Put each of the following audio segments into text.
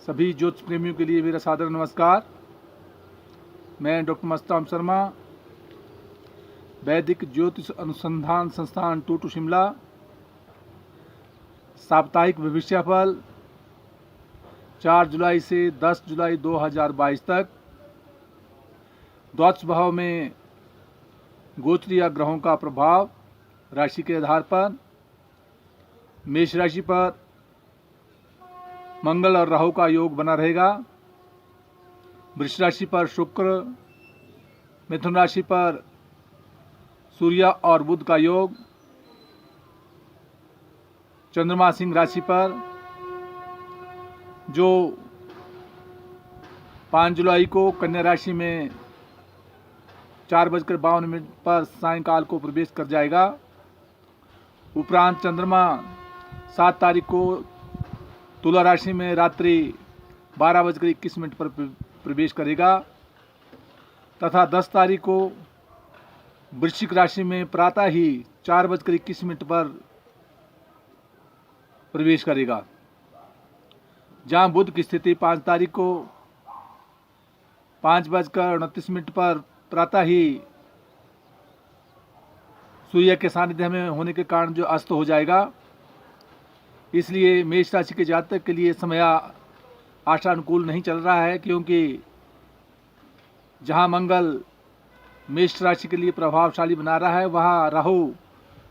सभी ज्योतिष प्रेमियों के लिए मेरा सादर नमस्कार। मैं डॉक्टर मस्ताम शर्मा, वैदिक ज्योतिष अनुसंधान संस्थान टूटू शिमला। साप्ताहिक भविष्यफल 4 जुलाई से 10 जुलाई 2022 तक द्वादश भाव में गोचरीय ग्रहों का प्रभाव राशि के आधार पर। मेष राशि पर मंगल और राहु का योग बना रहेगा। वृष राशि पर शुक्र, मिथुन राशि पर सूर्य और बुध का योग, चंद्रमा सिंह राशि पर जो 5 जुलाई को कन्या राशि में 4:52 पर सायंकाल को प्रवेश कर जाएगा। उपरांत चंद्रमा 7 तारीख को तुला राशि में रात्रि 12:21 पर प्रवेश करेगा तथा 10 तारीख को वृश्चिक राशि में प्रातः ही 4:21 पर प्रवेश करेगा। जहां बुध की स्थिति 5 तारीख को 5:29 पर प्रातः ही सूर्य के सानिध्य में होने के कारण जो अस्त हो जाएगा। इसलिए मेष राशि के जातक के लिए समय आशानुकूल नहीं चल रहा है, क्योंकि जहां मंगल मेष राशि के लिए प्रभावशाली बना रहा है, वहां राहु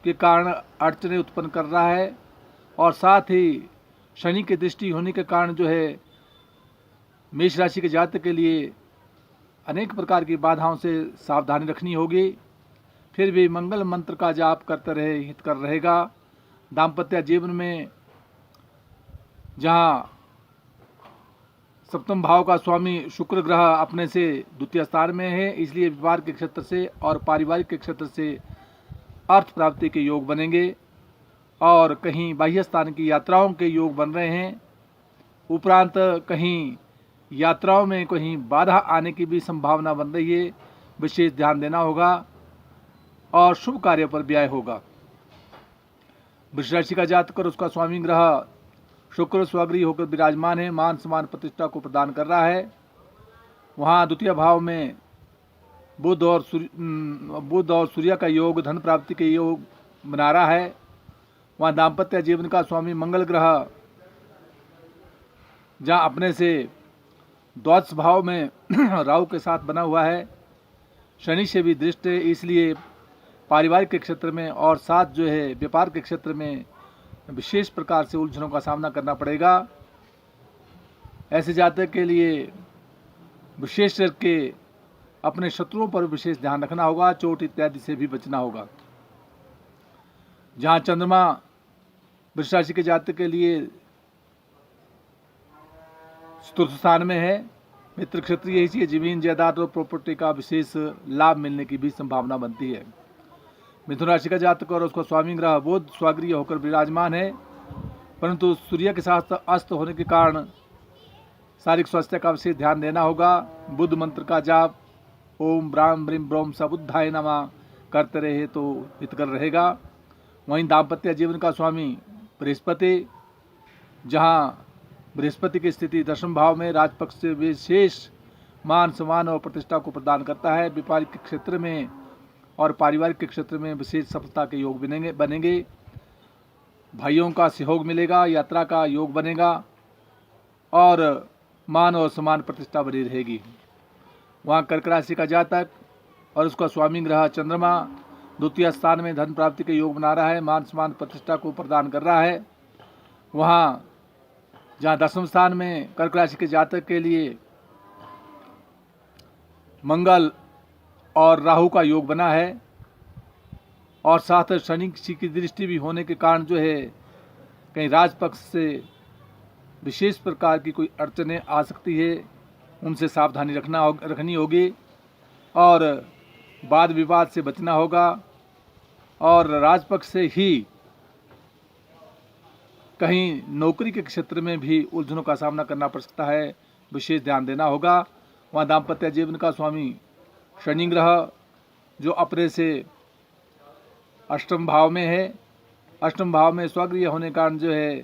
के कारण अड़चने उत्पन्न कर रहा है और साथ ही शनि की दृष्टि होने के कारण जो है मेष राशि के जातक के लिए अनेक प्रकार की बाधाओं से सावधानी रखनी होगी। फिर भी मंगल मंत्र का जाप करते रहे हितकर रहेगा। दाम्पत्य जीवन में जहां सप्तम भाव का स्वामी शुक्र ग्रह अपने से द्वितीय स्थान में है, इसलिए व्यापार के क्षेत्र से और पारिवारिक के क्षेत्र से अर्थ प्राप्ति के योग बनेंगे और कहीं बाह्य स्थान की यात्राओं के योग बन रहे हैं। उपरांत कहीं यात्राओं में कहीं बाधा आने की भी संभावना बन रही है, विशेष ध्यान देना होगा और शुभ कार्य पर व्यय होगा। वृष राशि का जातक और उसका स्वामी ग्रह शुक्र स्वगृह होकर विराजमान है, मान सम्मान प्रतिष्ठा को प्रदान कर रहा है। वहाँ द्वितीय भाव में बुध और सूर्य का योग धन प्राप्ति के योग बना रहा है। वहाँ दाम्पत्य जीवन का स्वामी मंगल ग्रह जहाँ अपने से द्वादश भाव में राहु के साथ बना हुआ है, शनि से भी दृष्ट है, इसलिए पारिवारिक के क्षेत्र में और साथ जो है व्यापार के क्षेत्र में विशेष प्रकार से उलझनों का सामना करना पड़ेगा। ऐसे जातक के लिए विशेष करके अपने शत्रुओं पर विशेष ध्यान रखना होगा, चोट इत्यादि से भी बचना होगा। जहां चंद्रमा वृष राशि के जातक के लिए चतुर्थ स्थान में है, मित्र क्षेत्रीय इसलिए जमीन जायदाद और प्रॉपर्टी का विशेष लाभ मिलने की भी संभावना बनती है। मिथुन राशि का जातक और उसका स्वामी ग्रह बुध स्वगृह होकर विराजमान है, परंतु सूर्य के साथ अस्त होने के कारण शारीरिक स्वास्थ्य का विशेष ध्यान देना होगा। बुध मंत्र का जाप ओम ब्राह्म ब्रीम ब्रोम सबुद्धाय नमः करते रहे तो हितकर रहेगा। वहीं दाम्पत्य जीवन का स्वामी बृहस्पति, जहां बृहस्पति की स्थिति दशम भाव में राजपक्ष से विशेष मान सम्मान और प्रतिष्ठा को प्रदान करता है। व्यापारिक के क्षेत्र में और पारिवारिक के क्षेत्र में विशेष सफलता के योग बनेंगे। भाइयों का सहयोग मिलेगा, यात्रा का योग बनेगा और मान और सम्मान प्रतिष्ठा बनी रहेगी। वहाँ कर्क राशि का जातक और उसका स्वामी ग्रह चंद्रमा द्वितीय स्थान में धन प्राप्ति के योग बना रहा है, मान सम्मान प्रतिष्ठा को प्रदान कर रहा है। वहाँ जहाँ दसम स्थान में कर्क राशि के जातक के लिए मंगल और राहु का योग बना है और साथ शनि की दृष्टि भी होने के कारण जो है कहीं राजपक्ष से विशेष प्रकार की कोई अड़चनें आ सकती है, उनसे सावधानी रखनी होगी और वाद विवाद से बचना होगा और राजपक्ष से ही कहीं नौकरी के क्षेत्र में भी उलझनों का सामना करना पड़ सकता है, विशेष ध्यान देना होगा। वहाँ दाम्पत्य जीवन का स्वामी शनि ग्रह जो अपने से अष्टम भाव में है, अष्टम भाव में स्वगृह होने के कारण जो है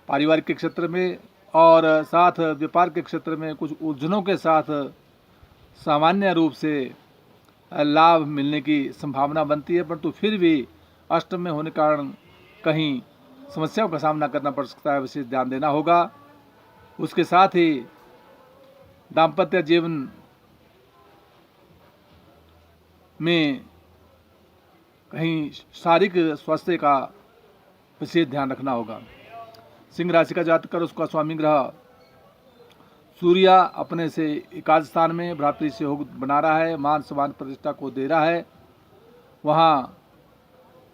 पारिवारिक के क्षेत्र में और साथ व्यापार के क्षेत्र में कुछ उलझनों के साथ सामान्य रूप से लाभ मिलने की संभावना बनती है, परंतु फिर भी अष्टम में होने के कारण कहीं समस्याओं का सामना करना पड़ सकता है, विशेष ध्यान देना होगा। उसके साथ ही दाम्पत्य जीवन में कहीं शारीरिक स्वास्थ्य का विशेष ध्यान रखना होगा। सिंह राशि का जातक और उसका स्वामी ग्रह सूर्य अपने से एकादश स्थान में भ्रातृ से योग बना रहा है, मान सम्मान प्रतिष्ठा को दे रहा है। वहाँ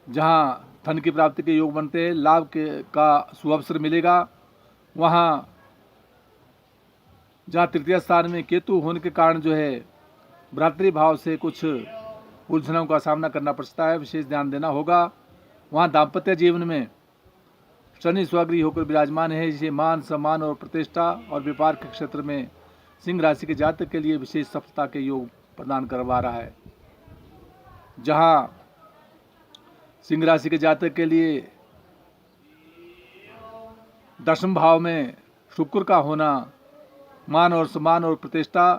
जहाँ धन की प्राप्ति के योग बनते हैं, लाभ का सुअवसर मिलेगा। वहाँ जहाँ तृतीय स्थान में केतु होने के कारण जो है भ्रातृभाव से कुछ उलझनों का सामना करना पड़ सकता है, विशेष ध्यान देना होगा। वहाँ दाम्पत्य जीवन में शनि स्वगृही होकर विराजमान है, जिसे मान सम्मान और प्रतिष्ठा और व्यापार के क्षेत्र में सिंह राशि के जातक के लिए विशेष सफलता के योग प्रदान करवा रहा है। जहाँ सिंह राशि के जातक के लिए दशम भाव में शुक्र का होना मान और सम्मान और प्रतिष्ठा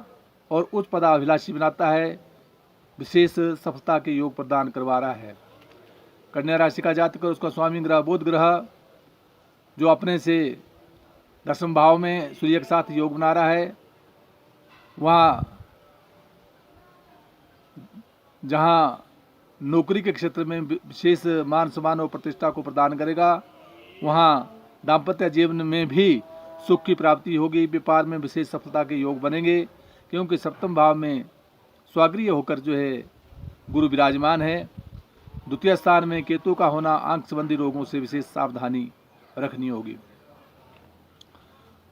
और उच्च पदाभिलाषी बनाता है, विशेष सफलता के योग प्रदान करवा रहा है। कन्या राशि का जातक और उसका स्वामी ग्रह बुध ग्रह जो अपने से दशम भाव में सूर्य के साथ योग बना रहा है, वहाँ जहाँ नौकरी के क्षेत्र में विशेष मान सम्मान और प्रतिष्ठा को प्रदान करेगा, वहाँ दाम्पत्य जीवन में भी सुख की प्राप्ति होगी। व्यापार में विशेष सफलता के योग बनेंगे, क्योंकि सप्तम भाव में स्वागृह होकर जो है गुरु विराजमान है। द्वितीय स्थान में केतु का होना आंख संबंधी रोगों से विशेष सावधानी रखनी होगी।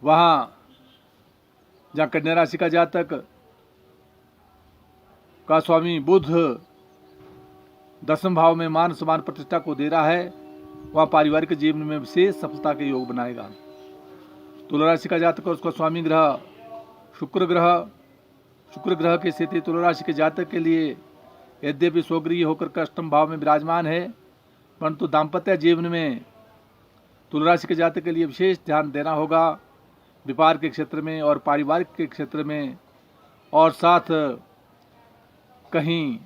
वहाँ जहाँ कन्या राशि का जातक का स्वामी बुध दसम भाव में मान सम्मान प्रतिष्ठा को दे रहा है, वहाँ पारिवारिक जीवन में विशेष सफलता के योग बनाएगा। तुला राशि का जातक और उसका स्वामी ग्रह शुक्र ग्रह की स्थिति तुला राशि के जातक के लिए यद्यपि स्वगृही होकर अष्टम भाव में विराजमान है, परंतु दाम्पत्य जीवन में तुला राशि के जातक के लिए विशेष ध्यान देना होगा, व्यापार के क्षेत्र में और पारिवारिक के क्षेत्र में, और साथ कहीं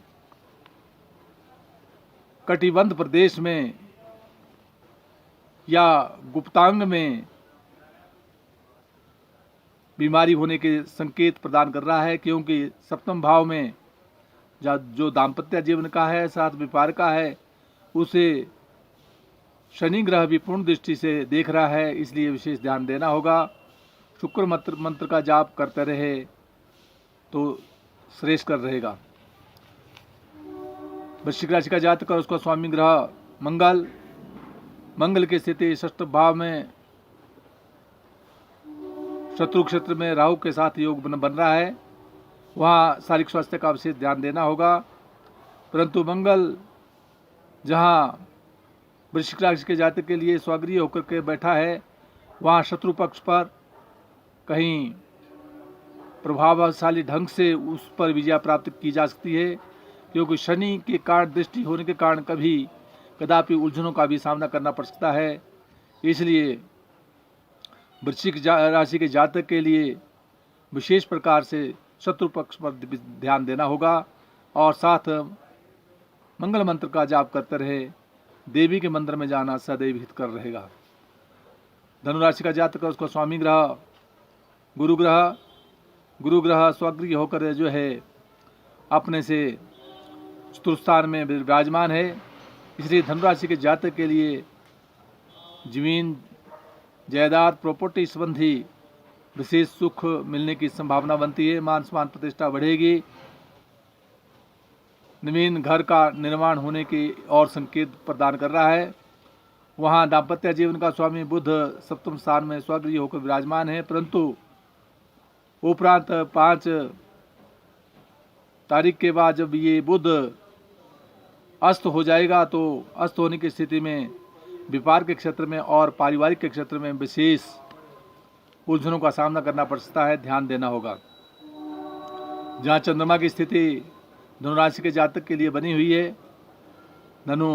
कटिबंध प्रदेश में या गुप्तांग में बीमारी होने के संकेत प्रदान कर रहा है, क्योंकि सप्तम भाव में जो दाम्पत्य जीवन का है साथ व्यापार का है, उसे शनि ग्रह भी पूर्ण दृष्टि से देख रहा है, इसलिए विशेष ध्यान देना होगा। शुक्र मंत्र का जाप करते रहे तो श्रेष्ठ कर रहेगा। वृश्चिक राशि का जातक और उसका स्वामी ग्रह मंगल की स्थिति षष्ठ भाव में शत्रु क्षेत्र में राहु के साथ योग बन रहा है, वहाँ शारीरिक स्वास्थ्य का विशेष ध्यान देना होगा। परंतु मंगल जहाँ वृश्चिक राशि के जातक के लिए स्वगृही होकर के बैठा है, वहाँ शत्रु पक्ष पर कहीं प्रभावशाली ढंग से उस पर विजय प्राप्त की जा सकती है, क्योंकि शनि के कारण दृष्टि होने के कारण कदापि उलझनों का भी सामना करना पड़ सकता है। इसलिए वृश्चिक राशि के जातक के लिए विशेष प्रकार से शत्रु पक्ष पर ध्यान देना होगा, और साथ मंगल मंत्र का जाप करते रहे, देवी के मंदिर में जाना सदैव हितकर रहेगा। धनुराशि का जातक और उसका स्वामी ग्रह गुरु ग्रह स्वगृही होकर जो है अपने से चतुर्थ स्थान में विराजमान है, इसलिए धनुराशि के जातक के लिए जमीन जायदाद प्रॉपर्टी संबंधी विशेष सुख मिलने की संभावना बनती है। मान सम्मान प्रतिष्ठा बढ़ेगी। नवीन घर का निर्माण होने की और संकेत प्रदान कर रहा है। वहाँ दाम्पत्य जीवन का स्वामी बुध सप्तम स्थान में स्वगृही होकर विराजमान है, परंतु उपरांत 5 तारीख के बाद जब ये बुध अस्त हो जाएगा, तो अस्त होने की स्थिति में व्यापार के क्षेत्र में और पारिवारिक के क्षेत्र में विशेष उलझनों का सामना करना पड़ सकता है, ध्यान देना होगा। जहाँ चंद्रमा की स्थिति धनुराशि के जातक के लिए बनी हुई है, धनु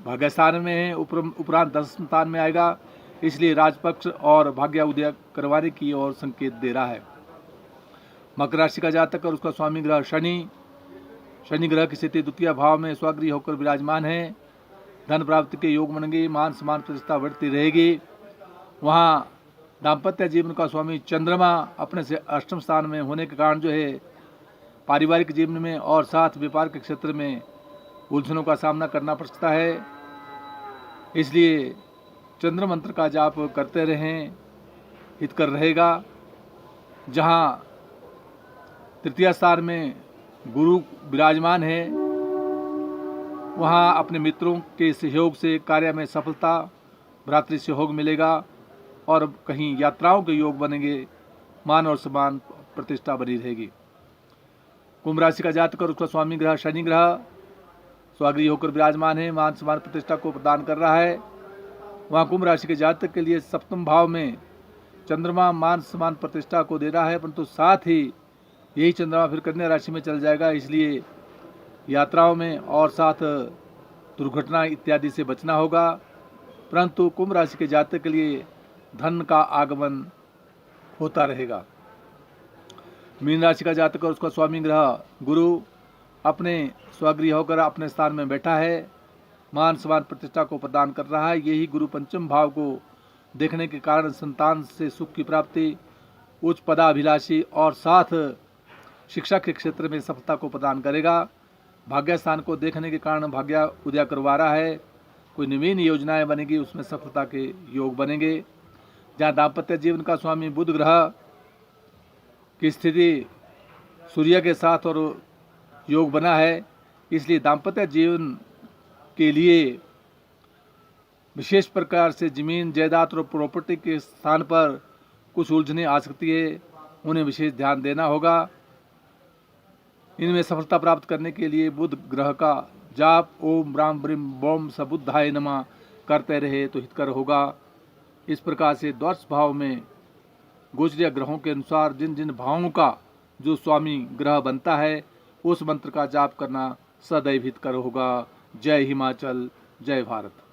भाग्य स्थान में है, उपरांत 10 स्थान में आएगा, इसलिए राजपक्ष और भाग्योदय करवाने की ओर संकेत दे रहा है। मकर राशि का जातक और उसका स्वामी ग्रह शनि ग्रह की स्थिति द्वितीय भाव में स्वगृह होकर विराजमान है। धन प्राप्ति के योग बनेंगे, मान सम्मान प्रतिष्ठा बढ़ती रहेगी। वहाँ दाम्पत्य जीवन का स्वामी चंद्रमा अपने से अष्टम स्थान में होने के कारण जो है पारिवारिक जीवन में और साथ व्यापार के क्षेत्र में उलझनों का सामना करना पड़ सकता है। इसलिए चंद्र मंत्र का जाप करते रहें, हितकर रहेगा। जहाँ तृतीय स्थान में गुरु विराजमान है, वहाँ अपने मित्रों के सहयोग से कार्य में सफलता, भ्रातृ सहयोग मिलेगा और कहीं यात्राओं के योग बनेंगे, मान और सम्मान प्रतिष्ठा बनी रहेगी। कुंभ राशि का जातक और उसका स्वामी ग्रह शनि ग्रह स्वगृह होकर विराजमान है, मान सम्मान प्रतिष्ठा को प्रदान कर रहा है। वहाँ कुंभ राशि के जातक के लिए सप्तम भाव में चंद्रमा मान सम्मान प्रतिष्ठा को दे रहा है, परंतु साथ ही यही चंद्रमा फिर कन्या राशि में चल जाएगा। इसलिए यात्राओं में और साथ दुर्घटना इत्यादि से बचना होगा। परंतु कुंभ राशि के जातक के लिए धन का आगमन होता रहेगा। मीन राशि का जातक और उसका स्वामी ग्रह गुरु अपने स्वगृह होकर अपने स्थान में बैठा है, मान सम्मान प्रतिष्ठा को प्रदान कर रहा है। यही गुरु पंचम भाव को देखने के कारण संतान से सुख की प्राप्ति, उच्च पदाभिलाषी और साथ शिक्षा के क्षेत्र में सफलता को प्रदान करेगा। भाग्य स्थान को देखने के कारण भाग्य उदय करवा रहा है। कोई नवीन योजनाएं बनेगी, उसमें सफलता के योग बनेंगे। जहाँ दाम्पत्य जीवन का स्वामी बुध ग्रह की स्थिति सूर्य के साथ और योग बना है, इसलिए दाम्पत्य जीवन के लिए विशेष प्रकार से जमीन जायदाद और प्रॉपर्टी के स्थान पर कुछ उलझने आ सकती है, उन्हें विशेष ध्यान देना होगा। इनमें सफलता प्राप्त करने के लिए बुध ग्रह का जाप ओम ब्राह्म ब्रीम बोम सबुद्धाय नमः करते रहे तो हितकर होगा। इस प्रकार से द्वादश भाव में गोचरीय ग्रहों के अनुसार जिन जिन भावों का जो स्वामी ग्रह बनता है उस मंत्र का जाप करना सदैव हितकर होगा। जय हिमाचल, जय भारत।